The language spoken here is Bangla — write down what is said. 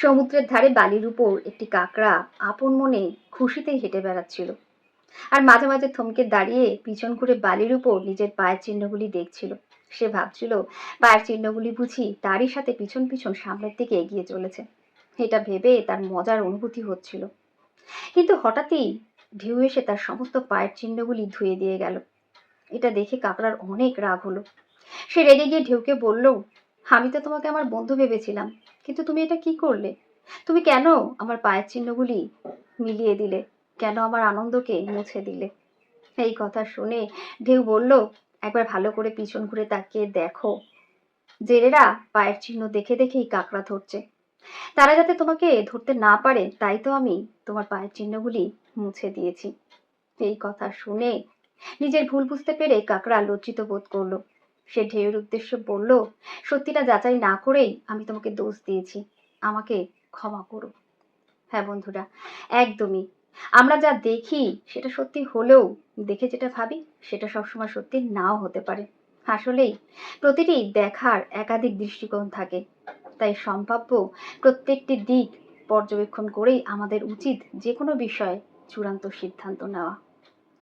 সমুদ্রের ধারে বালির উপর একটি কাকড়া আপন মনে খুশিতে হেঁটে বেড়াচ্ছিল, আর মাঝে মাঝে থমকে দাঁড়িয়ে পিছন ঘুরে বালির উপর নিজের পায়ের চিহ্নগুলি দেখছিল। সে ভাবছিল, পায়ের চিহ্নগুলি বুঝি তারই সাথে পিছন পিছন সামনের দিকে এগিয়ে চলেছে। এটা ভেবে তার মজার অনুভূতি হচ্ছিল। কিন্তু হঠাৎই ঢেউ এসে তার সমস্ত পায়ের চিহ্নগুলি ধুয়ে দিয়ে গেল। এটা দেখে কাকড়ার অনেক রাগ হলো। সে রেগে গিয়ে ঢেউকে বলল, আমি তো তোমাকে আমার বন্ধু ভেবেছিলাম, কিন্তু তুমি এটা কি করলে? তুমি কেন আমার পায়ের চিহ্নগুলি মিলিয়ে দিলে? কেন আমার আনন্দকে মুছে দিলে? এই কথা শুনে ঢেউ বলল, একবার ভালো করে পিছন ঘুরে তাকিয়ে দেখো, জেলেরা পায়ের চিহ্ন দেখে দেখেই কাকড়া ধরছে। তারা যাতে তোমাকে ধরতে না পারে তাই তো আমি তোমার পায়ের চিহ্নগুলি মুছে দিয়েছি। এই কথা শুনে নিজের ভুল বুঝতে পেরে কাকড়া লজ্জিত বোধ করলো। সে ঢেউয়ের উদ্দেশ্যে বলল, সত্যিটা যাচাই না করেই আমি তোমাকে দোষ দিয়েছি, আমাকে ক্ষমা করো। হ্যাঁ বন্ধুরা, একদমই। আমরা যা দেখি সেটা সত্যি হলেও দেখে যেটা ভাবি সেটা সবসময় সত্যি নাও হতে পারে। আসলেই প্রতিটি দেখার একাধিক দৃষ্টিকোণ থাকে, তাই সম্ভাব্য প্রত্যেকটি দিক পর্যবেক্ষণ করেই আমাদের উচিত যে কোনো বিষয়ে চূড়ান্ত সিদ্ধান্ত নেওয়া।